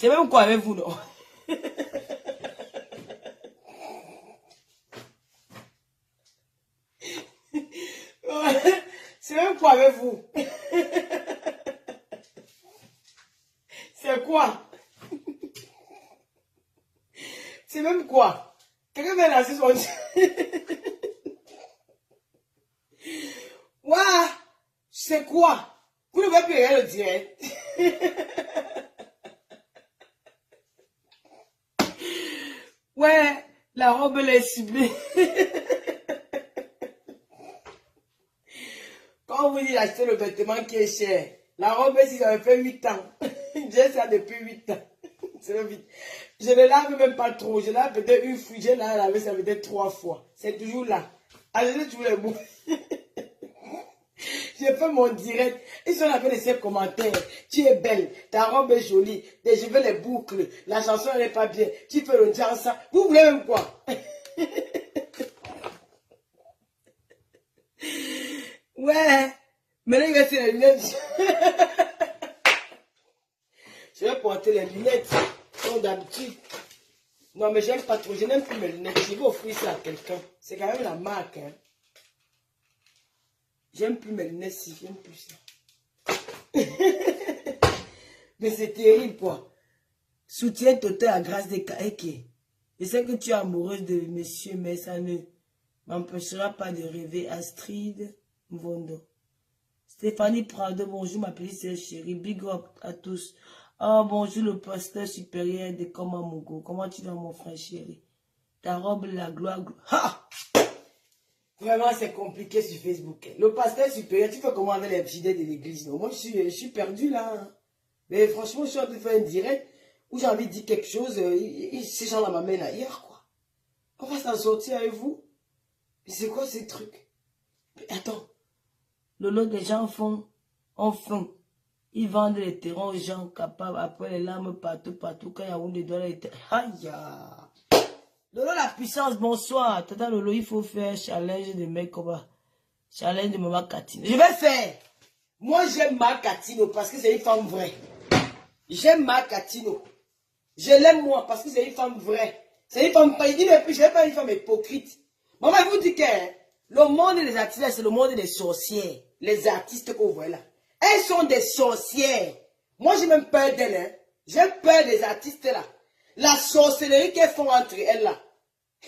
C'est même quoi avec vous, non? C'est même quoi avec vous? C'est quoi? C'est même quoi? Quelqu'un vient lancer son... Ouah! C'est quoi? Vous ne pouvez plus rien le dire. Ouais, la robe elle est sublime. Quand on vous dit d'acheter le vêtement qui est cher, la robe, si ça me fait 8 ans. J'ai ça depuis 8 ans. Je ne lave même pas trop. Je lave peut-être une fois. J'ai lavé ça peut-être 3 fois. C'est toujours là. Allez, toujours les mots. J'ai fait mon direct. Ils sont là fait ces commentaires. Tu es belle. Ta robe est jolie. Tes cheveux, les boucles. La chanson, elle n'est pas bien. Tu fais le genre ça. Vous voulez même quoi? Ouais. Maintenant, il reste les lunettes. Je vais porter les lunettes. Comme d'habitude. Non, mais j'aime pas trop. Je n'aime plus mes lunettes. Je vais offrir ça à quelqu'un. C'est quand même la marque. Hein. J'aime plus mes lunettes si. J'aime plus ça. Mais c'est terrible, quoi. Soutien total à grâce des Kaeke. Je sais que tu es amoureuse de monsieur, mais ça ne m'empêchera pas de rêver. Astrid Mvondo. Stéphanie Prado, bonjour ma petite chérie. Big up à tous. Oh, bonjour le pasteur supérieur de Komamogo. Comment tu vas, mon frère chéri? Ta robe, la gloire. Ha! Vraiment, c'est compliqué sur Facebook. Le pasteur supérieur, tu fais comment avec les fidèles de l'église? Moi, je suis perdu là. Mais franchement, je suis en train de faire un direct où j'ai envie de dire quelque chose. Ces gens-là m'amènent ailleurs, quoi. On va s'en sortir avec vous. Mais c'est quoi ces trucs? Mais attends. Le lot des gens font, enfin, ils vendent les terrains aux gens capables, après les larmes partout, quand il y a un des dollars, aïe! Lolo, la puissance, bonsoir. Tata Lolo, il faut faire challenge de mec comme ça. Challenge de maman Catino. Je vais faire. Moi, j'aime ma Catino parce que c'est une femme vraie. J'aime ma Catino. Je l'aime moi parce que c'est une femme vraie. C'est une femme, il dit, mais puis je vais pas une femme hypocrite. Maman, je vous dis que le monde des artistes, c'est le monde des sorcières. Les artistes qu'on voit là. Elles sont des sorcières. Moi, j'ai même peur d'elles. Hein. J'ai peur des artistes là. La sorcellerie qu'elles font entre elles là.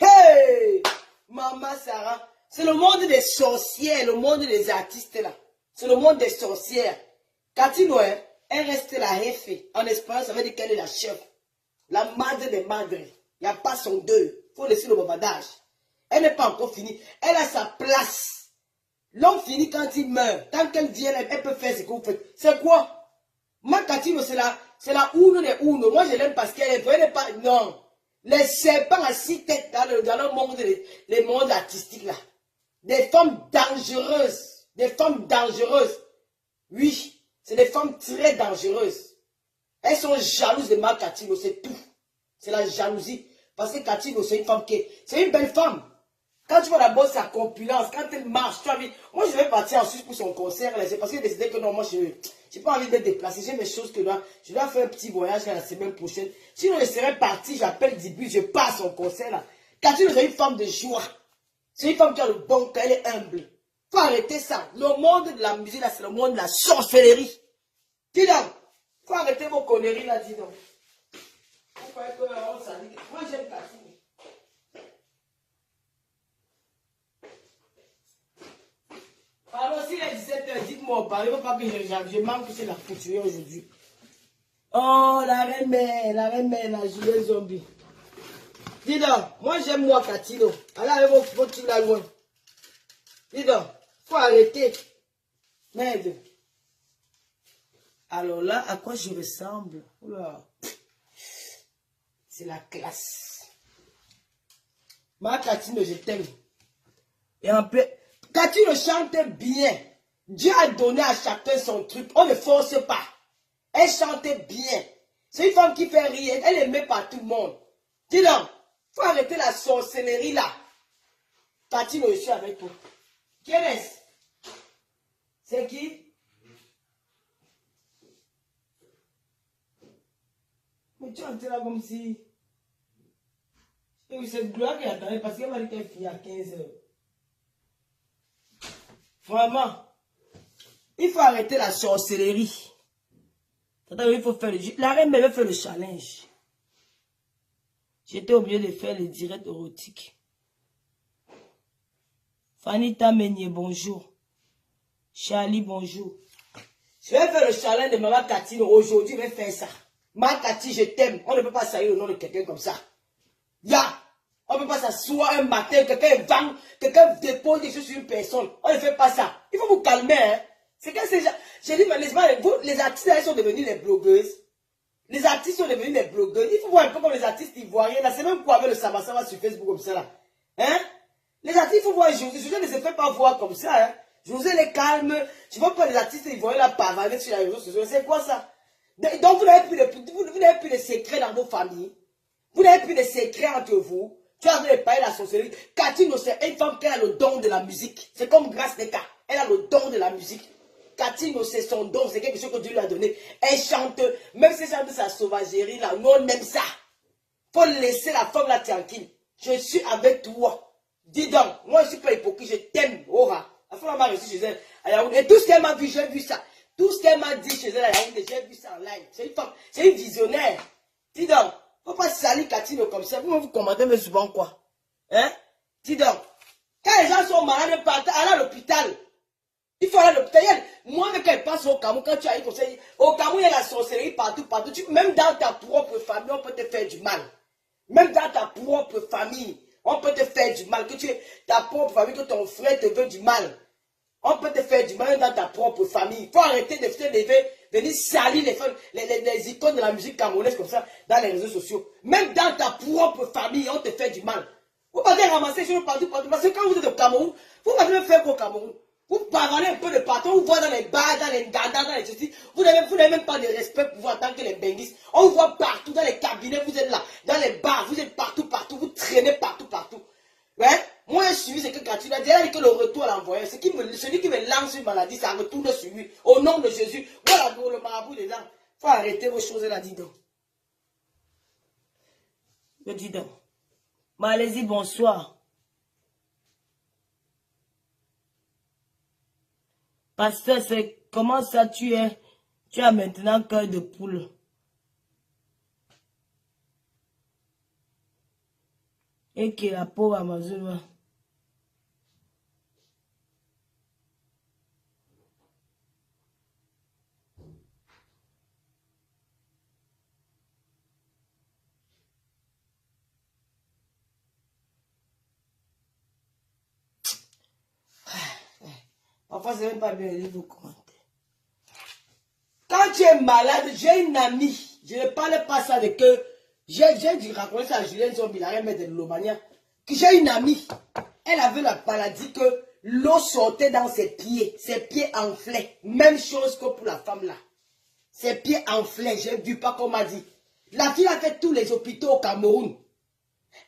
Hey! Maman Sarah. C'est le monde des sorcières, le monde des artistes là. C'est le monde des sorcières. Cathy Noël, elle reste la refe. En espérant, ça veut dire qu'elle est la chef. La madre des madres. Il n'y a pas son deuil. Il faut laisser le bavardage. Elle n'est pas encore finie. Elle a sa place. L'homme finit quand il meurt. Tant qu'elle vient, elle peut faire ce que vous faites. C'est quoi? Ma Catino, c'est la une des une. Moi, je l'aime parce qu'elle n'est pas... Non. Les serpents à 6 têtes dans le monde, les mondes artistiques là. Des femmes dangereuses. Des femmes dangereuses. Oui. C'est des femmes très dangereuses. Elles sont jalouses de ma Catino, c'est tout. C'est la jalousie. Parce que Catino, c'est une femme qui... C'est une belle femme. Quand tu vois d'abord sa compulence, quand elle marche, tu as envie... Moi, je vais partir en Suisse pour son concert. C'est parce que j'ai décidé que non, moi, je n'ai pas envie de me déplacer. J'ai mes choses que je dois faire un petit voyage la semaine prochaine. Sinon, je serais parti, j'appelle Dibu, je pars à son concert là. Catino, c'est une femme de joie. C'est une femme qui a le bon cœur, elle est humble. Faut arrêter ça. Le monde de la musique, là, c'est le monde de la sorcellerie. Dis donc. Faut arrêter vos conneries, là, dis donc. Moi, j'aime Catino. Alors, s'il est 17h, dites-moi, parlez pas que je manque que c'est la couturière aujourd'hui. Oh, la reine-mère, la Julienne Zombie. Dis donc, moi j'aime moi Catino. Allez avec vos trucs là loin. Dis donc, faut arrêter. Merde. Alors là, à quoi je ressemble? C'est la classe. Ma Catino, je t'aime. Et en plus, Catino chante bien. Dieu a donné à chacun son truc. On ne force pas. Elle chantait bien. C'est une femme qui fait rire. Elle est aimée par tout le monde. Dis donc, faut arrêter la sorcellerie là. Catino, je suis avec toi. Qui est-ce? C'est qui? Mais tu entres là comme si... Et c'est Gloire qui attendait parce qu'elle m'a dit qu'elle finit à 15 heures. Vraiment, il faut arrêter la sorcellerie. Il faut faire le... La reine m'avait fait le challenge. J'étais obligé de faire le direct érotique. Fanny Tamenier, bonjour. Charlie, bonjour. Je vais faire le challenge de Maman Cathy. Aujourd'hui, je vais faire ça. Maman Cathy, je t'aime. On ne peut pas saluer le nom de quelqu'un comme ça. On ne peut pas s'asseoir un matin, quelqu'un vend, quelqu'un dépose des choses sur une personne. On ne fait pas ça. Il faut vous calmer. Hein. C'est que c'est... J'ai dit, mais vous, les artistes, elles sont devenus les blogueuses. Les artistes sont devenus les blogueurs. Il faut voir un peu comme les artistes ivoiriens. Là, c'est même quoi avec le Saba sur Facebook comme ça. Là. Hein? Les artistes, il faut voir José. José ne se fait pas voir comme ça. Hein? José les calme. Je ne vois pas les artistes ivoiriens là pavaner sur les réseaux sociaux. C'est quoi ça? Donc, vous n'avez plus de secrets dans vos familles. Vous n'avez plus de secrets entre vous. Tu as parlé de la sorcellerie. Cathy, c'est une femme qui a le don de la musique. C'est comme Grâce Neka. Elle a le don de la musique. Cathy, c'est son don, c'est quelque chose que Dieu lui a donné. Elle chante, même si elle chante sa sauvagerie, là, nous on aime ça. Faut laisser la femme là tranquille. Je suis avec toi. Dis donc, moi je suis pas hypocrite, je t'aime, Aura. La femme m'a reçu chez elle. Et tout ce qu'elle m'a vu, j'ai vu ça. Tout ce qu'elle m'a dit chez elle, j'ai vu ça en live. C'est une femme, c'est une visionnaire. Dis donc, faut pas salir Cathy comme ça. Vous commandez mais souvent quoi? Hein? Dis donc, quand les gens sont malades, allez à l'hôpital. Il faut aller à l'hôpital. Moi, quand elle passe au Cameroun, quand tu as eu conseil, au Cameroun, il y a la sorcellerie partout, partout. Même dans ta propre famille, on peut te faire du mal. Même dans ta propre famille, on peut te faire du mal. Que tu es ta propre famille, que ton frère te veut du mal. On peut te faire du mal dans ta propre famille. Il faut arrêter de se lever, venir salir les icônes de la musique camerounaise comme ça dans les réseaux sociaux. Même dans ta propre famille, on te fait du mal. Vous pouvez ramasser les choses partout, partout. Parce que quand vous êtes au Cameroun, vous pouvez même faire qu'au Cameroun. Vous parlez un peu de partout, on vous voit dans les bars, dans les gadas, dans les ceci. Vous n'avez même pas de respect pour vous en tant que les benguistes. On vous voit partout, dans les cabinets, vous êtes là, dans les bars, vous êtes partout, partout, vous traînez partout, partout. Ouais? Moi, j'ai suivi ce que Cathy a dit. Elle a dit que le retour à l'envoyeur, celui qui me lance une maladie, ça retourne sur lui. Au nom de Jésus. Voilà le marabout dedans. Il faut arrêter vos choses là, dis donc. Je dis donc. Malaisie, bonsoir. Pasteur, c'est comment ça tu es? Tu as maintenant cœur de poule. Et que la pauvre Amazon. Parfois, c'est même pas bien de vous commenter. Quand tu es malade, j'ai une amie. Je ne parle pas ça de que. J'ai dû raconter ça à Julien Zombie, la reine de l'Omania. Que j'ai une amie. Elle avait la maladie que l'eau sortait dans ses pieds enflaient. Même chose que pour la femme là. Ses pieds enflaient, j'ai vu pas qu'on m'a dit. La fille a fait tous les hôpitaux au Cameroun.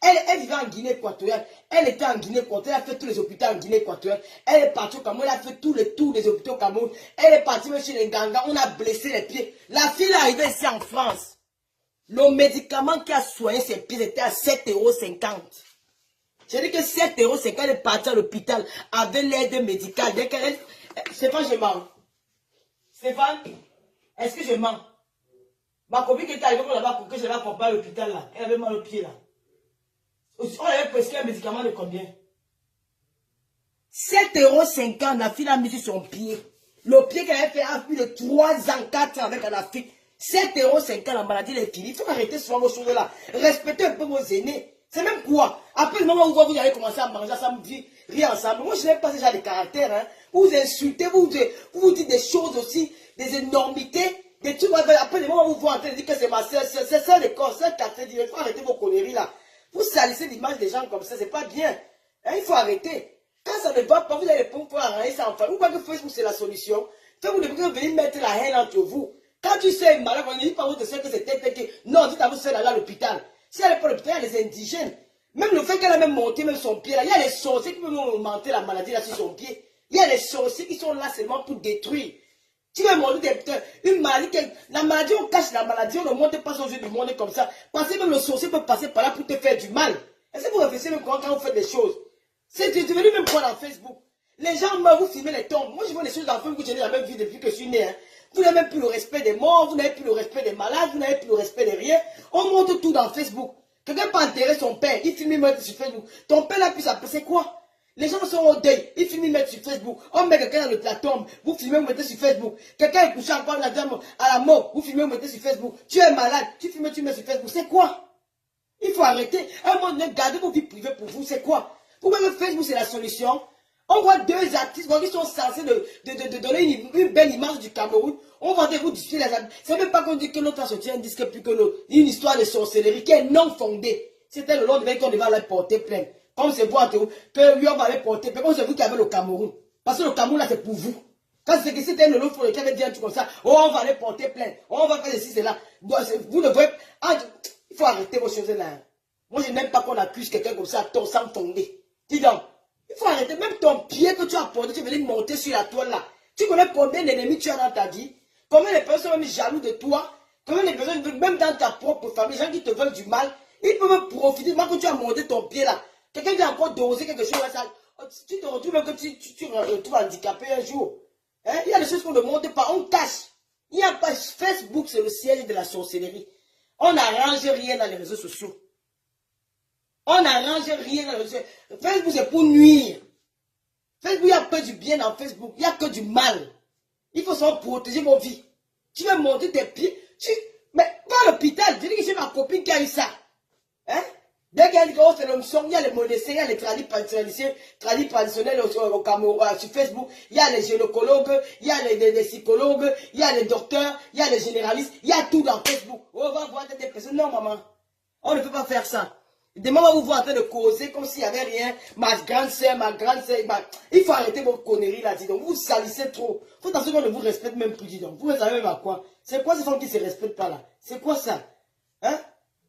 Elle vivait en Guinée équatoriale. Elle était en Guinée équatoriale. Elle a fait tous les hôpitaux en Guinée équatoriale. Elle est partie au Cameroun. Elle a fait tous les hôpitaux au Cameroun. Elle est partie même chez les Gangas. On a blessé les pieds. La fille est arrivée ici en France. Le médicament qui a soigné ses pieds était à 7,50 €. J'ai dit que 7,50 €, elle est partie à l'hôpital avec l'aide médicale. Stéphane, je mens. Stéphane, est-ce que je mens? Ma copine qui est arrivée là-bas pour que je l'accompagne à l'hôpital là. Elle avait mal au pied là. On avait prescrit un médicament de combien? 7,50 €, la fille a mis sur son pied. Le pied qu'elle avait fait a plus de 3 ans, 4 ans avec en Afrique. 7,50 €, la maladie est finie. Il faut arrêter ce genre de choses-là. Respectez un peu vos aînés. C'est même quoi? Après le moment où vous allez commencer à manger ensemble, rire ensemble. Moi, je n'aime pas ce genre de caractère. Hein. Vous insultez, vous dites des choses aussi, des énormités. Des trucs, après le moment où vous entendez dire que c'est ma soeur, c'est ça les corps, c'est quartier. Il faut arrêter vos conneries là. Vous salissez l'image des gens comme ça, c'est pas bien. Hein, il faut arrêter. Quand ça ne va pas, vous allez pour arranger ça en famille. Ou pas que Facebook c'est la solution. Vous ne pouvez venir mettre la haine entre vous. Quand tu sais malade, on ne dit pas à votre soeur que c'est tel. Non, dites à votre soeur d'aller à l'hôpital. Si elle n'est pas à l'hôpital, il y a les indigènes. Même le fait qu'elle a même monté même son pied là, il y a les sorciers qui peuvent augmenter la maladie là sur son pied. Il y a les sorciers qui sont là seulement pour détruire. Tu vas montrer une maladie. La maladie, on cache la maladie, on ne montre pas aux yeux du monde comme ça. Parce que même le sorcier peut passer par là pour te faire du mal. Est-ce que vous réfléchissez même quand vous faites des choses? C'est devenu même quoi dans Facebook? Les gens meurent, vous filmez les tombes. Moi, je vois les choses dans Facebook, je n'ai la même vie depuis que je suis né. Hein. Vous n'avez même plus le respect des morts, vous n'avez plus le respect des malades, vous n'avez plus le respect de rien. On montre tout dans Facebook. Quelqu'un peut enterrer son père, il filme, il met sur Facebook. Ton père là, puis ça c'est quoi? Les gens sont au deuil, ils filment, ils mettent sur Facebook. On met quelqu'un dans la tombe, vous filmez, vous mettez sur Facebook. Quelqu'un est couché encore la dame à la mort, vous filmez, vous mettez sur Facebook. Tu es malade, tu filmes, tu mets sur Facebook. C'est quoi? Il faut arrêter. Un moment donné, gardez vos vies privées pour vous, c'est quoi? Pourquoi le Facebook, c'est la solution? On voit deux artistes qui sont censés de donner une belle image du Cameroun. On va vous discuter les artistes. C'est même pas qu'on dit que l'autre a sorti un disque plus que l'autre. Une histoire de sorcellerie qui est non fondée. C'était le long de qu'on devait aller porter plainte. Comme c'est vous, que lui, on va aller porter plainte. Comme c'est vous qui avez le Cameroun. Parce que le Cameroun, là, c'est pour vous. Quand c'est que c'était le lot qui avait dit un truc comme ça, oh, on va aller porter plainte. Oh, on va faire ceci, cela. Vous ne voyez pas. Il faut arrêter vos choses là. Moi, je n'aime pas qu'on accuse quelqu'un comme ça à tort sans fonder. Dis donc. Il faut arrêter. Même ton pied que tu as porté, tu es venu monter sur la toile là. Tu connais combien d'ennemis tu as dans ta vie? Combien de personnes sont même jaloux de toi? Combien de personnes, même dans ta propre famille, les gens qui te veulent du mal, ils peuvent profiter. Moi, quand tu as monté ton pied là, quelqu'un qui a encore dosé quelque chose là, ça, tu te retrouves même que tu te retrouves handicapé un jour. Hein? Il y a des choses qu'on ne montre pas, on cache. Il n'y a pas. Facebook, c'est le siège de la sorcellerie. On n'arrange rien dans les réseaux sociaux. On n'arrange rien dans les réseaux sociaux. Facebook, c'est pour nuire. Facebook, il n'y a pas du bien dans Facebook. Il n'y a que du mal. Il faut s'en protéger vos vies. Tu vas monter tes pieds. Mais va à l'hôpital. Je dis que c'est ma copine qui a eu ça. Hein? Dès qu'il y a une grosse émotion, il y a les modestes, il y a les tradis traditionnels au Cameroun, sur Facebook. Il y a les gynécologues, il y a les psychologues, il y a les docteurs, il y a les généralistes. Il y a tout dans Facebook. On va voir des personnes. Non, maman. On ne peut pas faire ça. Demain, on va vous voir en train de causer comme s'il n'y avait rien. Ma grande soeur. Il faut arrêter vos conneries là, dis donc. Vous salissez trop. Faut attention qu'on ne vous respecte même plus, dis donc. Vous ne savez même à quoi. C'est quoi ces femmes qui ne se respectent pas là? C'est quoi ça? Hein?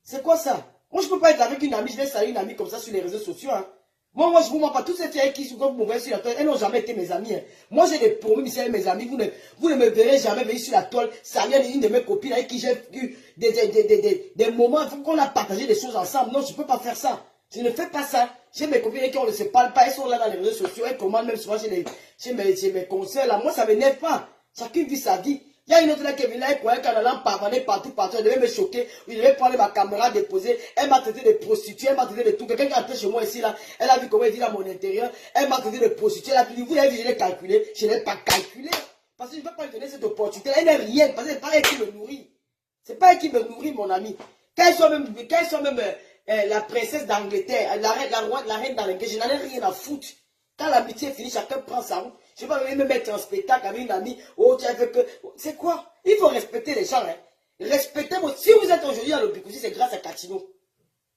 C'est quoi ça? Moi, je ne peux pas être avec une amie, je vais saluer une amie comme ça sur les réseaux sociaux. Hein. Moi, je ne vous mens pas. Toutes ces filles qui sont comme vous voyez sur la toile, elles n'ont jamais été mes amies. Hein. Moi, j'ai des promesses ici avec mes amis. Vous ne me verrez jamais venir sur la toile saluer une de mes copines avec qui j'ai eu des moments qu'on a partagé des choses ensemble. Non, je ne peux pas faire ça. Je ne fais pas ça. J'ai mes copines avec qui on ne se parle pas. Elles sont là dans les réseaux sociaux. Elles commandent même souvent chez mes concerts. Là. Moi, ça ne m'énerve pas. Chacune vit sa vie. Il y a une autre là qui est venue là, elle croyait qu'elle allait pavaner partout. Elle devait me choquer. Je devais prendre ma caméra, déposer. Elle m'a traité de prostituée, elle m'a traité de tout. Quelqu'un qui est entré chez moi ici, là, elle a vu comment elle dit dans mon intérieur. Elle m'a traité de prostituée. Elle a dit, vous avez vu, je l'ai calculé. Je n'ai pas calculé. Parce que je ne vais pas lui donner cette opportunité. Elle n'est rien. Parce que ce n'est pas elle qui me nourrit. Ce n'est pas elle qui me nourrit, mon ami. Quand ils sont même la princesse d'Angleterre, la reine d'Angleterre, je n'en ai rien à foutre. Quand l'amitié est finie, chacun prend sa route. Je ne vais pas venir me mettre en spectacle avec une amie. Oh, tu as fait que. C'est quoi? Il faut respecter les gens. Hein. Respectez moi. Si vous êtes aujourd'hui à l'Obikoussi, c'est grâce à Katino.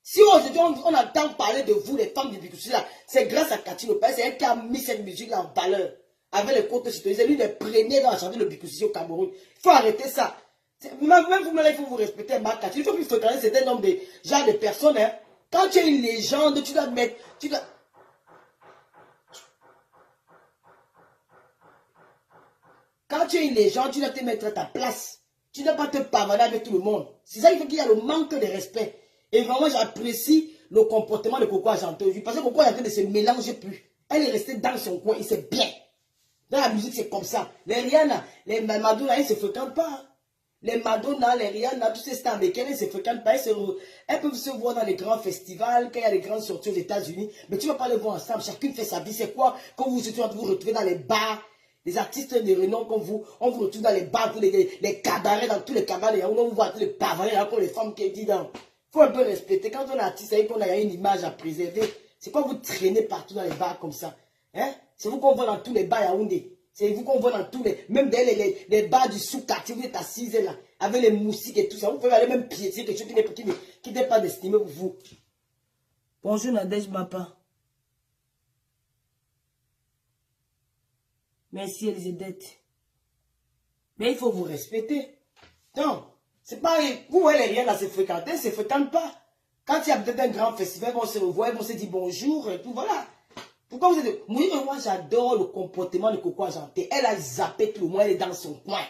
Si aujourd'hui on entend parler de vous, les femmes du Bikoussi, là, c'est grâce à Katino. Parce que c'est elle qui a mis cette musique en valeur. Avec les côtes citoyennes. C'est l'une des premiers dans la chanter le Bikoussi au Cameroun. Il faut arrêter ça. Même vous, il faut vous respecter Marc Katino. Il faut plus fréquenter certains nombres de genre de personnes. Hein. Quand tu es une légende, tu dois mettre. Quand tu es une légende, tu dois te mettre à ta place. Tu ne dois pas te pavaner avec tout le monde. C'est ça qu'il y a le manque de respect. Et vraiment, j'apprécie le comportement de Coco Argento. Parce que Coco Argento ne se mélange plus. Elle est restée dans son coin, il sait bien. Dans la musique, c'est comme ça. Les Rihanna, les Madonna, ils ne se fréquentent pas. Les Madonna, les Rihanna, tous ces stars américaines, ils ne se fréquentent pas. Elles peuvent se voir dans les grands festivals, quand il y a des grandes sorties aux États-Unis. Mais tu ne vas pas les voir ensemble. Chacune fait sa vie. C'est quoi? Quand vous vous retrouvez dans les bars, les artistes de renom comme vous, on vous retrouve dans les bars, les cabarets, dans tous les cabarets, on vous voit tous les pavarets, pour les femmes qui disent, il faut un peu respecter. Quand on est artiste, on a une image à préserver. C'est pas vous traîner partout dans les bars comme ça. Hein? C'est vous qu'on voit dans tous les bars Yaoundé. C'est vous qu'on voit dans tous même les bars du sous-quartier, vous êtes assises là, avec les moustiques et tout ça. Vous pouvez aller même piétiner quelque chose qui n'est pas destiné pour vous. Bonjour Nadège Bapa. Merci Elisabeth. Mais il faut vous respecter. Non, c'est pas... Vous voyez les riens à se fréquenter, ils ne se fréquentent pas. Quand il y a peut-être un grand festival, on se revoit, on se dit bonjour et tout, voilà. Pourquoi vous êtes... Moi, j'adore le comportement de Coco Argenté. Elle a zappé tout le monde, elle est dans son coin.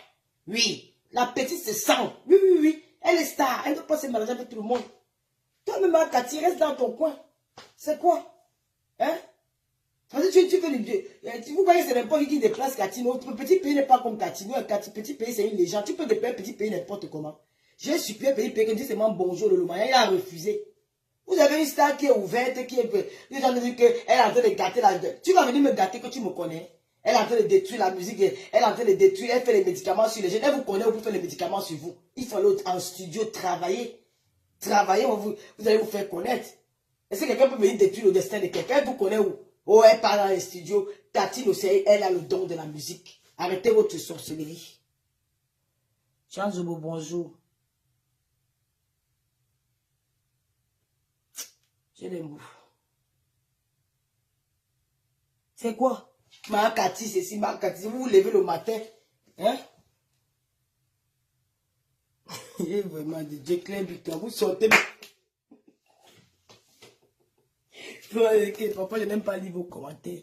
Oui. La petite se sent. Oui, oui, oui. Elle est star. Elle ne peut pas se mélanger avec tout le monde. Toi-même, Cathy, reste dans ton coin. C'est quoi? Hein? Parce que tu fais le... Vous voyez, c'est n'importe qui déplace Cathy. Notre petit pays n'est pas comme Cathy. Nous, petit pays, c'est une légende. Tu peux déplacer petit pays n'importe comment. J'ai supplié petit pays qui dit seulement bonjour, le Lomaya. Il a refusé. Vous avez une star qui est ouverte, qui est... Les gens disent qu'elle est en train de gâter la... Tu vas venir me gâter que tu me connais. Elle est en train de détruire la musique. Elle est en train de détruire... Elle fait les médicaments sur les jeunes. Elle vous connaît pour faire les médicaments sur vous. Il fallait en studio travailler. Travailler, vous allez vous faire connaître. Est-ce que quelqu'un peut venir détruire le destin de quelqu'un? Elle vous connaît où? Oh, elle parle dans les studios. Cathy Nosei, elle a le don de la musique. Arrêtez votre sorcellerie. Chanzobo, bonjour. J'ai des mots. C'est quoi? Ma Cathy, c'est si ma Cathy, vous vous levez le matin. Hein? Et vraiment, Dieu Claire Victor, vous sortez. Papa, je n'aime pas lire vos commentaires.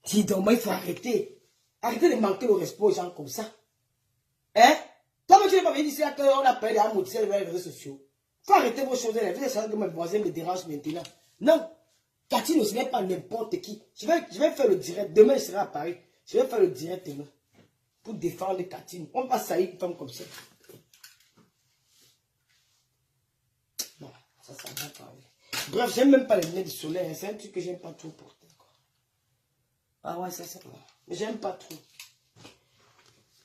Dis donc, moi, il faut arrêter. Arrêtez de manquer le respect aux gens comme ça. Hein? Toi, tu n'es pas venu ici qu'on a parlé à moitié sur les réseaux sociaux. Il faut arrêter vos choses. Vous savez que mes voisins me dérangent maintenant. Non. Cathy ne n'est pas n'importe qui. Je vais faire le direct. Demain, je serai à Paris. Je vais faire le direct demain. Pour défendre Cathy. On ne peut pas salir une femme comme ça. Non, ça va parler. Bref, j'aime même pas les lunettes du soleil. Hein. C'est un truc que j'aime pas trop porter. Quoi. Ah ouais, ça c'est bon. Mais j'aime pas trop.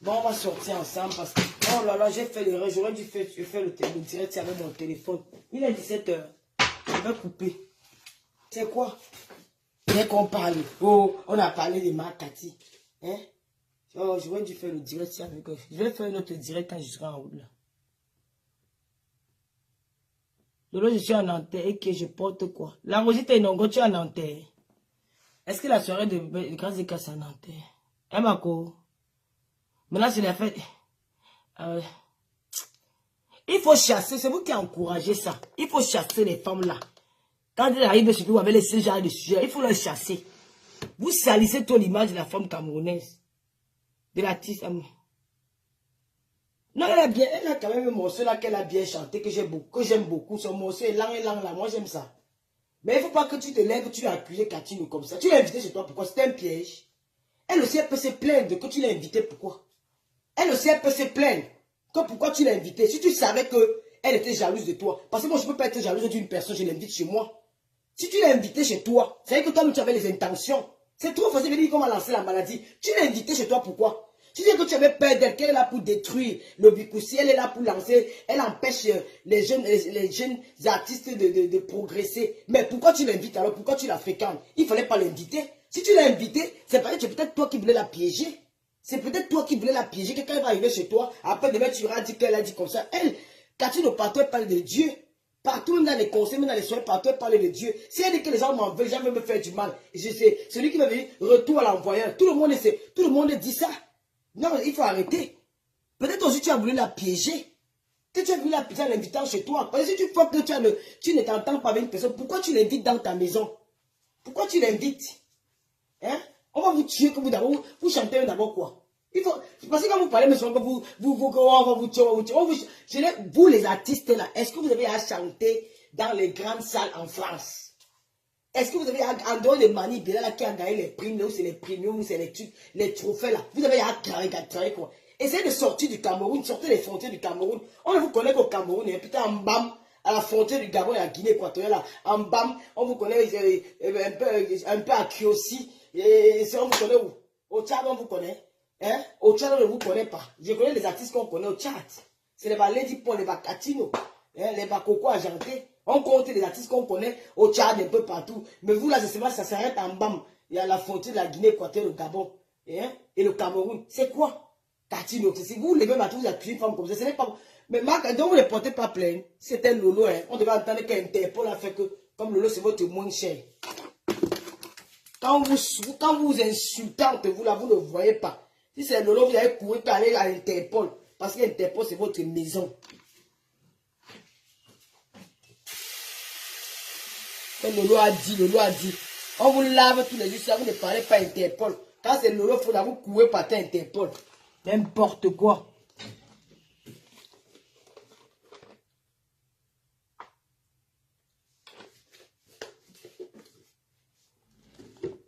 Bon, on va sortir ensemble parce que... Oh là là, j'ai fait l'erreur. J'aurais dû faire le direct avec mon téléphone. Il est 17 h. Je vais couper. C'est quoi? Dès qu'on parle. Oh, on a parlé de ma Cathy. Hein? Oh, j'aurais dû faire le direct avec eux. Je vais faire un autre direct quand je serai en haut là. Lolo, je suis en Nanterre et que je porte quoi? La Rosita et Nongo, tu es en Nanterre. Est-ce que la soirée de Grâce des Casses en Nanterre? Hein, Marco? Maintenant, c'est la fête. Il faut chasser, c'est vous qui encouragez ça. Il faut chasser les femmes là. Quand elles arrivent chez vous avec les ce genre de sujets, il faut les chasser. Vous salissez toute l'image de la femme camerounaise. De l'artiste. Non, elle a quand même un morceau là qu'elle a bien chanté, que j'aime beaucoup. Son morceau est lent là, moi j'aime ça. Mais il ne faut pas que tu te lèves, tu l'as accusé Cathy comme ça. Tu l'as invité chez toi, pourquoi? C'était un piège. Elle aussi, elle peut se plaindre de que tu l'as invité, pourquoi? Elle aussi, elle peut se plaindre que pourquoi tu l'as invité. Si tu savais qu'elle était jalouse de toi. Parce que moi, je ne peux pas être jalouse d'une personne, je l'invite chez moi. Si tu l'as invité chez toi, c'est que toi, tu avais les intentions. C'est trop facile de dire qu'on va lancer la maladie. Tu l'as invité chez toi, pourquoi? Tu dis que tu avais peur d'elle, qu'elle est là pour détruire le Bikoussi, elle est là pour lancer, elle empêche les jeunes artistes de progresser. Mais pourquoi tu l'invites alors? Pourquoi tu la fréquentes? Il ne fallait pas l'inviter. Si tu l'as invité, c'est peut-être toi qui voulais la piéger. C'est peut-être toi qui voulais la piéger. Quelqu'un va arriver chez toi, après demain tu auras dit qu'elle a dit comme ça. Elle, Cathy ne partout, elle parle de Dieu. Partout, même dans les conseils, même dans les soirées, partout, elle parle de Dieu. Si elle dit que les gens m'en veulent, les gens veulent me faire du mal. Je sais, celui qui va venir, retour à l'envoyeur. Tout le monde dit ça. Non, il faut arrêter. Peut-être aussi tu as voulu la piéger. Que tu as voulu la piéger en l'invitant chez toi. Parce que si tu vois que tu ne t'entends pas avec une personne, pourquoi tu l'invites dans ta maison? Pourquoi tu l'invites? Hein? On va vous tuer que vous chantez d'abord quoi? Il faut, parce que quand vous parlez, mais on va vous tuer. Vous les artistes là, est-ce que vous avez à chanter dans les grandes salles en France? Est-ce que vous avez, en dehors de Mani Bilal qui a gagné les primes, ou c'est les premiums, ou c'est les trophées là, vous avez à travailler quoi? Essayez de sortir du Cameroun, sortez les frontières du Cameroun. On vous connaît qu'au Cameroun, et putain en bam, à la frontière du Gabon et à Guinée équatoriale là, en bam, on vous connaît un peu à Kiossi, et on vous connaît où? Au Tchad, on vous connaît. Hein? Au Tchad, on ne vous connaît pas. Je connais les artistes qu'on connaît au Tchad. C'est les Lady Paul, les Catino, hein? Les Coco Argenté. On compte les artistes qu'on connaît au Tchad un peu partout. Mais vous, là, ça s'arrête en bam. Il y a la frontière de la Guinée équatoriale, le Gabon hein? Et le Cameroun. C'est quoi? Catino. Si vous levez maintenant, vous accusez une femme comme ça. Ce n'est pas... Mais Marc, donc vous ne portez pas plainte. C'est un Lolo. Hein? On devait entendre qu'Interpol a fait que, comme Lolo, c'est votre moins cher. Quand vous insultante, vous là, vous ne voyez pas. Si c'est Lolo, vous allez courir pour aller à Interpol. Parce que Interpol, c'est votre maison. Lolo a dit, Lolo a dit. On vous lave tous les jours, ça vous ne parlez pas Interpol. Quand c'est Lolo, il faut vous courir par Interpol. N'importe quoi.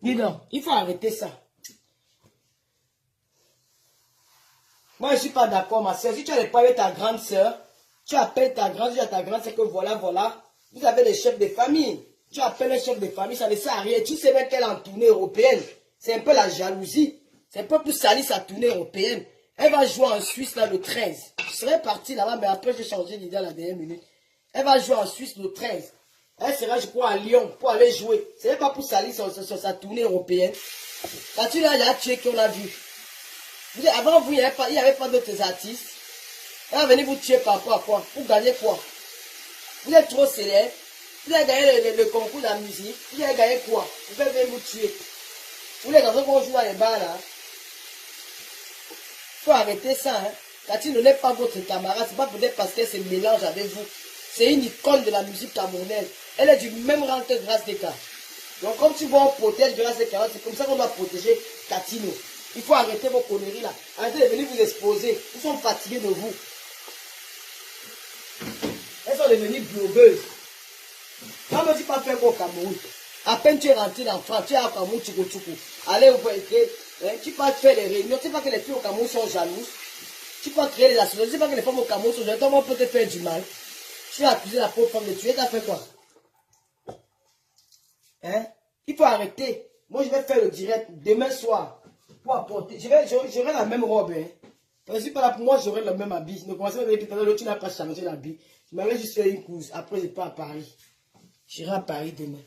Dis donc, il faut arrêter ça. Moi, je ne suis pas d'accord, ma soeur. Si tu n'allais pas avec ta grande soeur, tu appelles ta grande soeur, que voilà, voilà. Vous avez des chefs de famille. Tu appelles un chef de famille, ça ne sert à rien. Tu sais même qu'elle est en tournée européenne. C'est un peu la jalousie. C'est un peu plus salir sa tournée européenne. Elle va jouer en Suisse là, le 13. Je serais parti là-bas, mais après j'ai changé d'idée à la dernière minute. Elle va jouer en Suisse le 13. Elle sera, je crois, à Lyon pour aller jouer. Ce n'est pas pour salir sur sa tournée européenne. Quand tu l'as, il y a tué qu'on a vu. Avant vous, il n'y avait pas d'autres artistes. Elle va venir vous tuer par rapport à quoi? Pour gagner quoi? Vous êtes trop célèbre. Vous avez gagné le concours de la musique. Vous avez gagné quoi? Vous pouvez venir vous tuer. Vous les garçons qu'on joue dans les bars là. Il faut arrêter ça. Hein. Catino n'est pas votre camarade. C'est pas peut-être parce qu'elle se mélange avec vous. C'est une icône de la musique camerounaise. Elle est du même rang que Grâce Descartes. Donc comme tu vois, on protège Grâce Descartes. C'est comme ça qu'on doit protéger Catino. Il faut arrêter vos conneries là. Arrêtez de venir vous exposer. Ils sont fatigués de vous. Elles sont devenues blogueuses. Quand on ne dit pas faire quoi au Cameroun. À peine tu es rentré dans France, tu es au Cameroun, allez au Boéké, tu peux faire les réunions. Tu sais pas que les filles au Cameroun sont jalouses. Tu peux créer les associations. Tu sais pas que les femmes au Cameroun sont jalouses. Toi, on peut te faire du mal. Tu as accusé la pauvre femme de tuer. Tu as fait quoi? Hein? Il faut arrêter. Moi, je vais faire le direct demain soir. Pour apporter. J'aurai la même robe. Hein. Je ne suis pas là pour moi, j'aurai le même habit. Ne commencez pas à dire que tu n'as pas changé l'habit. Je m'avais juste fait une course. Après, je pars à Paris. J'irai à Paris demain.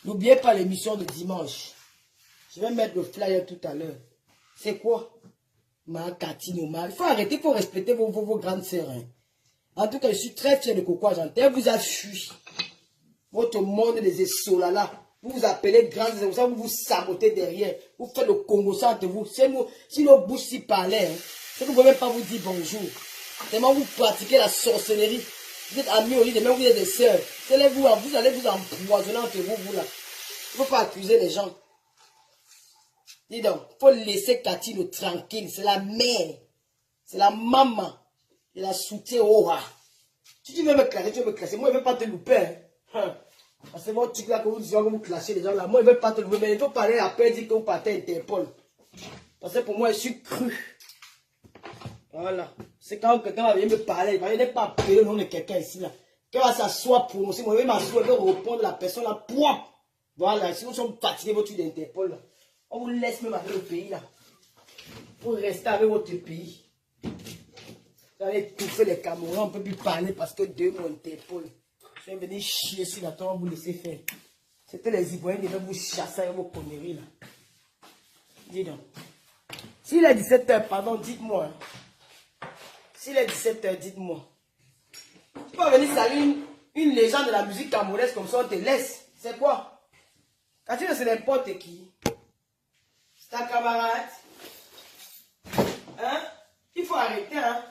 N'oubliez pas l'émission de dimanche. Je vais mettre le flyer tout à l'heure. C'est quoi? Ma Catino, il faut arrêter, il faut respecter vos grandes sœurs. Hein. En tout cas, je suis très fier de Coco Argentin. Elle vous a fui. Votre monde des essolala. Vous vous appelez grandes sœurs, vous vous sabotez derrière. Vous faites le Congo ça entre vous. Si nos bouches s'y parlaient, hein, c'est que vous ne pouvez même pas vous dire bonjour. Tellement vous pratiquez la sorcellerie. Vous êtes amis au lit, même vous êtes des sœurs. Vous allez vous empoisonner entre vous là. Il ne faut pas accuser les gens. Dis donc, il faut laisser Catino tranquille. C'est la mère. C'est la maman. Et la soutien au rat. Si tu veux me classer, tu veux me classer. Moi, je ne veux pas te louper. Hein. Parce que mon truc là, que vous disiez que vous classez les gens là. Moi, je ne veux pas te louper. Mais il faut parler après, dire que vous partez à Interpol. Parce que pour moi, je suis cru. Voilà. C'est quand quelqu'un va venir me parler. Il va venir pas appeler le nom de quelqu'un ici là. Quand va s'asseoir pour moi, je vais m'asseoir, je vais répondre à la personne là. Pouah. Voilà. Si vous sommes fatigués, votre truc d'Interpol là. On vous laisse même avec le pays là. Pour rester avec votre pays. Vous allez étouffer les Camerounais, on ne peut plus parler parce que deux mon Interpol. Je vais venir chier sur la table, on vous laisser faire. C'était les Ivoiriens qui devaient vous chasser avec vos conneries là. Dis donc. S'il est 17h, pardon, dites-moi. S'il est 17h, dites-moi. Tu peux venir saluer une légende de la musique camerounaise comme ça, on te laisse. C'est quoi? Quand tu ne sais n'importe qui. C'est ta camarade. Hein? Il faut arrêter, hein?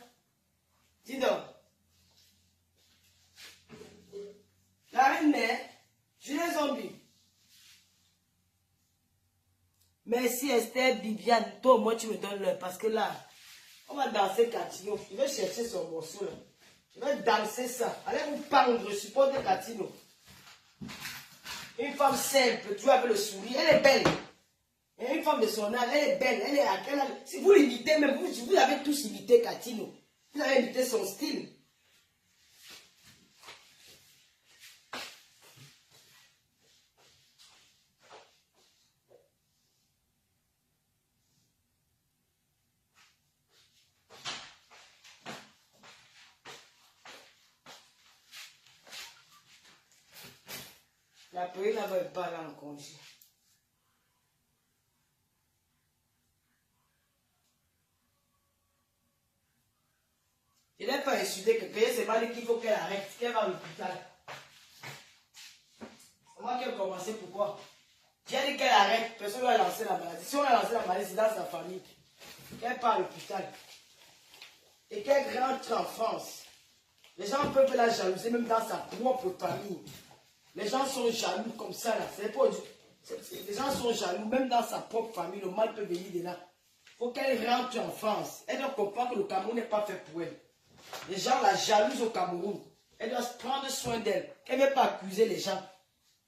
Dis donc. La reine mère, Julien Zombie. Merci Esther, Bibiane. Toi, moi, tu me donnes l'heure. Parce que là, on va danser Catino. Je vais chercher son morceau là. Je vais danser ça. Allez vous pendre, je supporte Catino. Une femme simple, tu vois, avec le sourire. Elle est belle. Et une femme de son âge, elle est belle. Elle est à quel âge? Si vous l'imitez, même vous avez tous imité Catino. Vous avez imité son style. La pays là-bas n'est pas là en congé. Je n'ai pas insulté quelqu'un, c'est pas dit qu'il faut qu'elle arrête, qu'elle va à l'hôpital. C'est moi qui ai commencé, pourquoi? J'ai dit qu'elle arrête, personne ne va lancer la maladie. Si on a lancé la maladie, c'est dans sa famille. Qu'elle part à l'hôpital. Et qu'elle rentre en France. Les gens peuvent la jalouser même dans sa propre famille. Les gens sont jaloux comme ça, là. C'est pas les gens sont jaloux, même dans sa propre famille, le mal peut venir de là. Il faut qu'elle rentre en France. Elle doit comprendre que le Cameroun n'est pas fait pour elle. Les gens la jalousent au Cameroun. Elle doit prendre soin d'elle. Elle ne veut pas accuser les gens.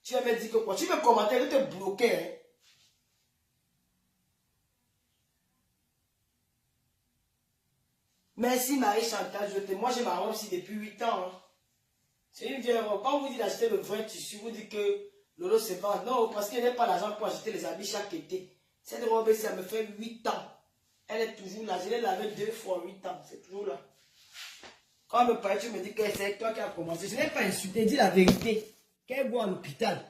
Tu vas me dire que quoi? Tu veux commenter, elle va te bloquer. Hein? Merci Marie-Chantal, moi j'ai ma robe ici depuis 8 ans. Hein. C'est une vieille robe. Quand vous dites d'acheter le vrai tissu, vous dites que Lolo se vend. Non, parce qu'elle n'a pas l'argent pour acheter les habits chaque été. Cette robe, ça me fait 8 ans. Elle est toujours là. Je l'ai lavée 2 fois 8 ans. C'est toujours là. Quand elle me parle, tu me dis que c'est toi qui as commencé. Je n'ai pas insulté, dis la vérité. Qu'elle voit à l'hôpital.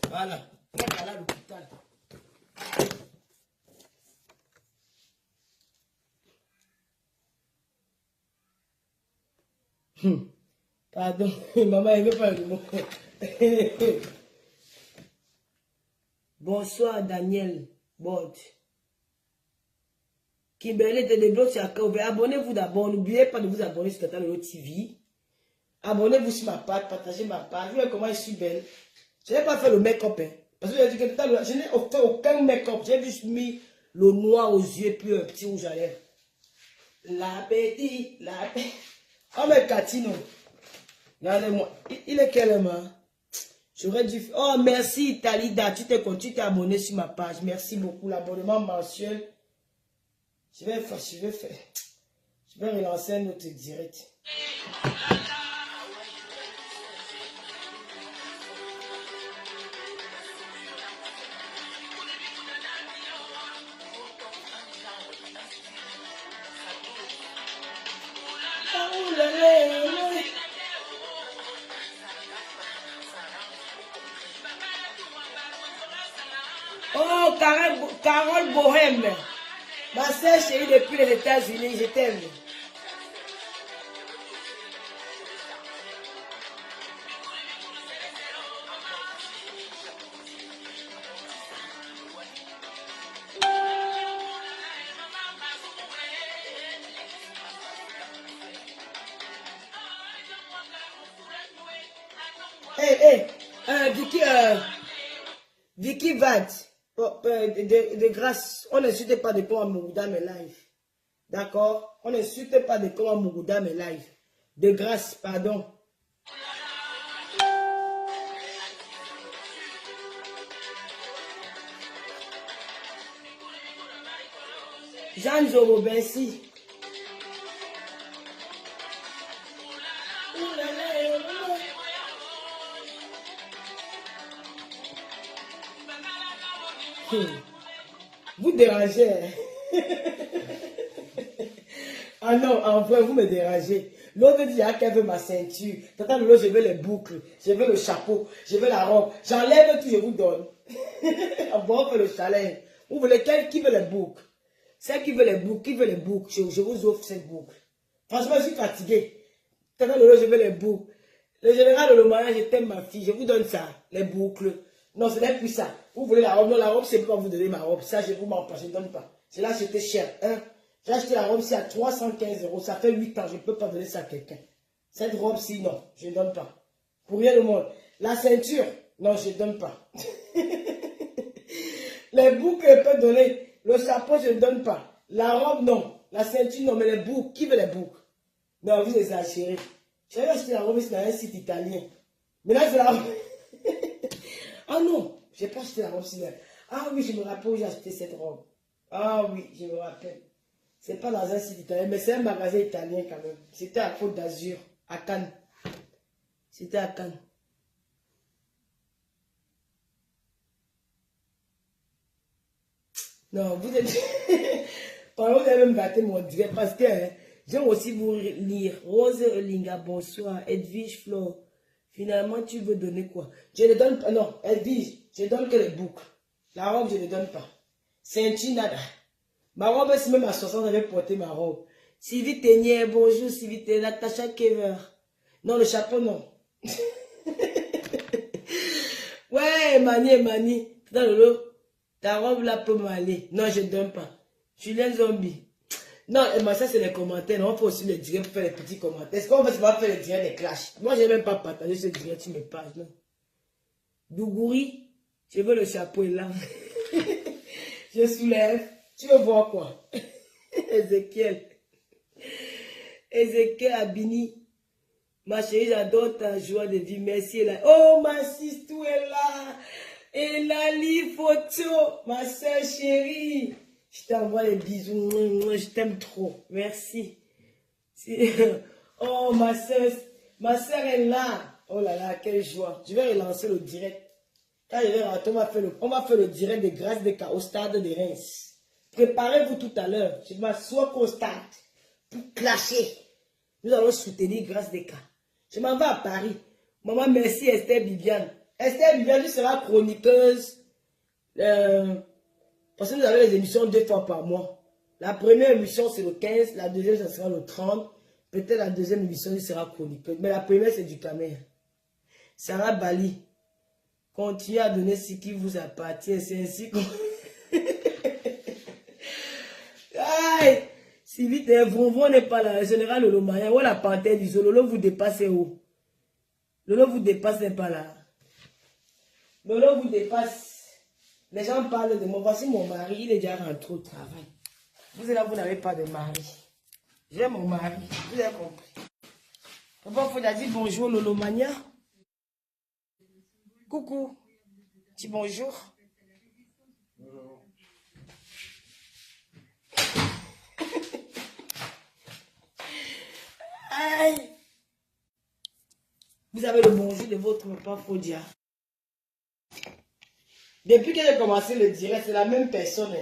Voilà. Qu'elle va à l'hôpital. Pardon, maman, elle ne veut pas le mot. Bonsoir, Daniel Bord. Kimberley te débloque sur la. Abonnez-vous d'abord. N'oubliez pas de vous abonner sur Tata Lolo TV. Abonnez-vous sur ma page, partagez ma page. Vous voyez comment je suis belle. Je n'ai pas fait le make-up. Hein, parce que je n'ai fait aucun make-up. J'ai juste mis le noir aux yeux puis un petit rouge à lèvres. La petite, la petite. Oh, mais Catino. Regardez-moi. Il est quelle main? J'aurais dû... Oh, merci Talida. Tu t'es abonné sur ma page. Merci beaucoup. L'abonnement mensuel. Je vais relancer un autre direct. Oh, Carole Bohème. Ma sœur chérie depuis les États-Unis, je t'aime. Vicky Vat, de grâce, on n'insulte pas de comment Mougouda mes live. D'accord? On n'insulte pas de comment Mougouda mes live. De grâce, pardon. Jean Zoro, merci. Vous dérangez. Ah non, en vrai, vous me dérangez. L'autre dit qu'elle veut ma ceinture. Tata Lolo, je veux les boucles. Je veux le chapeau. Je veux la robe. J'enlève tout, je vous donne. Bon, on fait le challenge. Vous voulez qui veut les boucles? Celle qui veut les boucles, qui veut les boucles, je vous offre cette boucle. Franchement, je suis fatigué. Tata Lolo, je veux les boucles. Le général de l'Omaya, je t'aime ma fille. Je vous donne ça, les boucles. Non, ce n'est plus ça. Vous voulez la robe? Non, la robe, c'est pas vous donner ma robe. Ça, je vous m'en pas, je ne donne pas. C'est là, c'était cher. Hein? J'ai acheté la robe ici à 315 €. Ça fait 8 ans, je ne peux pas donner ça à quelqu'un. Cette robe-ci, non, je ne donne pas. Pour rien au monde. La ceinture, non, je ne donne pas. Les boucles, je peux donner. Le chapeau, je ne donne pas. La robe, non. La ceinture, non, mais les boucles, qui veut les boucles? Non, vous exagérez. J'avais acheté la robe ici dans un site italien. Mais là, c'est la robe. Ah non, j'ai pas acheté la robe ici. Ah oui, je me rappelle où j'ai acheté cette robe. Ah oui, je me rappelle. C'est pas dans un site italien, mais c'est un magasin italien quand même. C'était à Côte d'Azur, à Cannes. C'était à Cannes. Non, vous êtes... Par contre, vous avez même gâté mon direct parce que j'aime aussi vous lire. Rose Linga, bonsoir. Edwige Flo. Finalement, tu veux donner quoi? Je ne donne pas. Non, Edwige, je donne que les boucles. La robe, je ne donne pas. Ceinture, nada. Ma robe, c'est même à 60, j'avais porté ma robe. Sylvie Ténier, bonjour Sylvie Ténier, Natacha Kever. Non, le chapeau, non. Ouais, Mani. Ta robe là peut m'aller. Non, je ne donne pas. Julien Zombie. Non, mais ça, c'est les commentaires. On peut aussi les dire pour faire les petits commentaires. Est-ce qu'on va faire les directs des clashs? Moi, je n'ai même pas partagé ce direct sur mes pages. Non. Dougouri, je veux le chapeau là. Je soulève. Tu veux voir quoi? Ézéchiel. Ézéchiel Abini. Ma chérie, j'adore ta joie de vie. Merci. Là. Oh, ma sister est là. Et Lali photo. Ma soeur chérie. Je t'envoie les bisous. Je t'aime trop. Merci. Oh, ma soeur est là. Oh là là, quelle joie. Je vais relancer le direct. Quand je vais rentrer, on va faire le direct de Grâce des Cas au stade de Reims. Préparez-vous tout à l'heure. Je m'assois au stade pour clasher. Nous allons soutenir Grâce des Cas. Je m'en vais à Paris. Maman, merci Esther Bibiane. Esther Bibiane, tu seras chroniqueuse. Parce que nous avons les émissions 2 fois par mois. La première émission, c'est le 15. La deuxième, ça sera le 30. Peut-être la deuxième émission, il sera chroniqueuse. Mais la première, c'est du Camer. Sarah Bali. Continuez à donner ce qui vous appartient. C'est ainsi qu'on... Aïe! Si vite, Vonvon n'est pas là. Le général Lolo Maya, où la panthère du zoo, Lolo vous dépasse où? Lolo vous dépasse n'est pas là. Lolo vous dépasse. Les gens parlent de moi. Voici mon mari, il est déjà rentré au travail. Vous êtes là, vous n'avez pas de mari. J'ai mon mari. Vous avez compris. Papa, il faut dire bonjour Lolo Mania. Coucou. Dis bonjour. Aïe. Vous avez le bonjour de votre papa Fodia. Depuis que j'ai commencé le direct, c'est la même personne.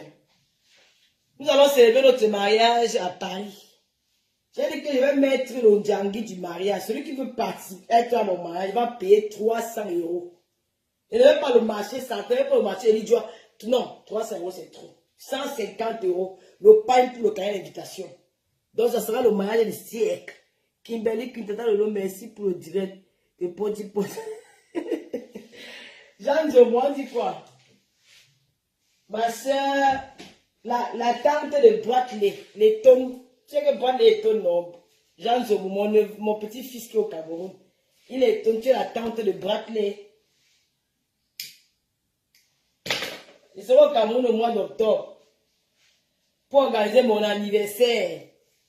Nous allons célébrer notre mariage à Paris. J'ai dit que je vais mettre le djangui du mariage. Celui qui veut participer à mon mariage, il va payer 300 €. Je ne vais pas le marché, ça ne vais pas le marché. Il dit, non, 300 € c'est trop. 150 €. Le pain pour le cahier d'invitation. Donc, ça sera le mariage du siècle. Kimberly Quintana Lolo, merci pour le direct de Poti. Jean Diomon dit quoi? Ma soeur, la tante de Bratley, les tonnes. Tu sais que Bratley les tonnes, non? Jean Diomon, mon petit-fils qui est au Cameroun, il est tonne, tu es la tante de Bratley. Je serai au Cameroun au mois d'octobre pour organiser mon anniversaire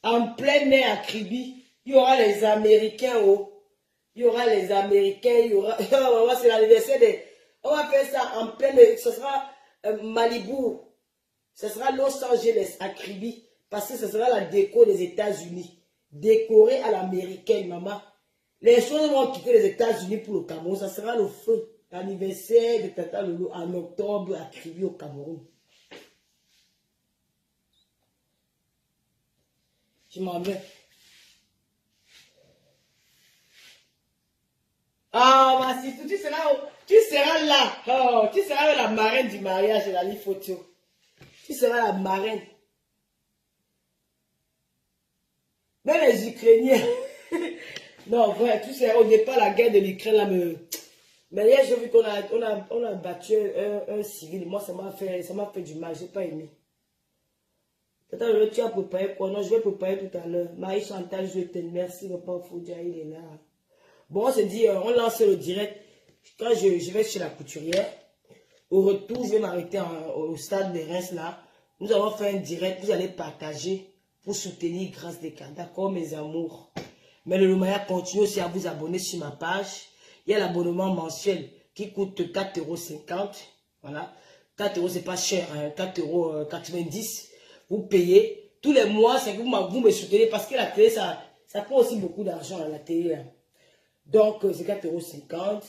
en plein air à Kribi. Il y aura les Américains, oh. Il y aura les Américains, il y aura... c'est l'anniversaire des... On va faire ça en plein air. Ce sera Malibu. Ce sera Los Angeles à Kribi. Parce que ce sera la déco des États-Unis. Décorée à l'américaine, maman. Les choses vont quitter les États-Unis pour le Cameroun. Ça sera le feu. L'anniversaire de Tata Lolo en octobre à Kribi au Cameroun. Je m'en vais. Ah, ma sister, tu seras là. Oh, tu seras la marraine du mariage de la Ligue Photo. Tu seras la marraine. Même les Ukrainiens. Non, vrai, tu sais, au départ, la guerre de l'Ukraine, là, mais hier, j'ai vu qu'on a battu un civil. Moi, ça m'a fait du mal. Je n'ai pas aimé. Attends, tu as préparé quoi? Non, je vais préparer tout à l'heure. Marie Chantal, je t'aime. Merci, le pauvre Foudia, il est là. Bon, on se dit, on lance le direct. Quand je vais chez la couturière, au retour, je vais m'arrêter au stade de Reims là. Nous allons faire un direct, vous allez partager pour soutenir Grâce des Cas. D'accord, mes amours? Mais le Lumaya continue aussi à vous abonner sur ma page. Il y a l'abonnement mensuel qui coûte 4,50 €. Voilà. 4 €, c'est pas cher, hein. 4,90 €. Vous payez. Tous les mois, c'est que vous me soutenez parce que la télé, ça prend aussi beaucoup d'argent à la télé. Hein. Donc, c'est 4,50 €.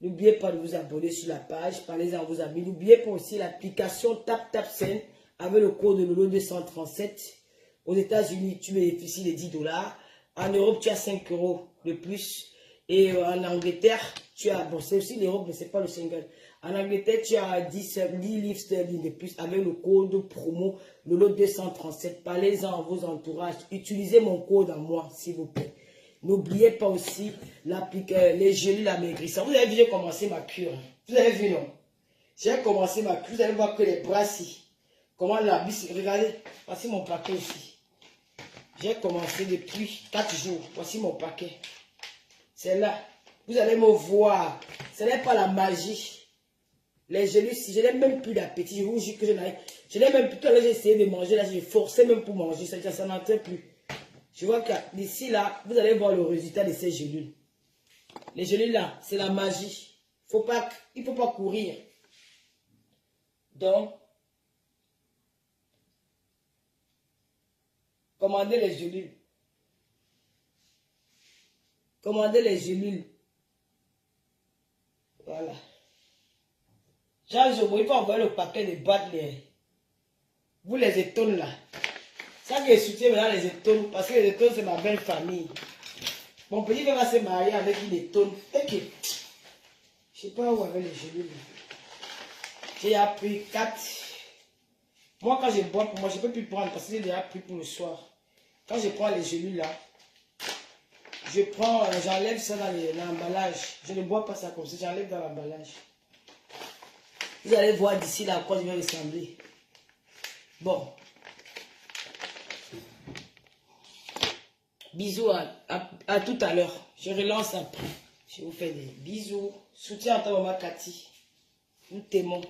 N'oubliez pas de vous abonner sur la page. Parlez-en à vos amis. N'oubliez pas aussi l'application TapTapSend avec le code de Lolo 237. Aux États-Unis, tu bénéficies de 10 $. En Europe, tu as 5 € de plus. Et en Angleterre, tu as... Bon, c'est aussi l'Europe, mais ce n'est pas le Schengen. En Angleterre, tu as 10 livres sterling de plus avec le code promo Lolo 237. Parlez-en à vos entourages. Utilisez mon code à moi, s'il vous plaît. N'oubliez pas aussi les gélules amaigrissants. Vous avez vu, j'ai commencé ma cure. Vous avez vu, non? J'ai commencé ma cure. Vous allez voir que les bras ici. Comment la bise. Regardez. Voici mon paquet ici. J'ai commencé depuis 4 jours. Voici mon paquet. C'est là. Vous allez me voir. Ce n'est pas la magie. Les gélules, si je n'ai même plus d'appétit, je vous jure que je n'ai même plus. Tout à l'heure, j'ai essayé de manger, là, j'ai forcé même pour manger, ça n'entrait plus. Je vois que d'ici là, vous allez voir le résultat de ces gélules. Les gélules là, c'est la magie. Il ne faut pas courir. Donc, commandez les gélules. Commandez les gélules. Voilà. Jean Jomo, il faut envoyer le paquet de boîtes. Vous les étonnes là. Ça qui est soutien maintenant les étonnes. Parce que les étonnes, c'est ma belle famille. Mon petit frère va se marier avec une étonne. Ok. Je ne sais pas où avec les gélules. J'ai appris 4. Moi, quand je bois pour moi, je ne peux plus prendre parce que j'ai déjà pris pour le soir. Quand je prends les gélules là, je prends, j'enlève ça dans l'emballage. Je ne bois pas ça comme ça, j'enlève dans l'emballage. Vous allez voir d'ici là à quoi je vais ressembler. Bon. Bisous à tout à l'heure. Je relance après. Je vous fais des bisous. Soutien à ta maman Cathy. Nous t'aimons.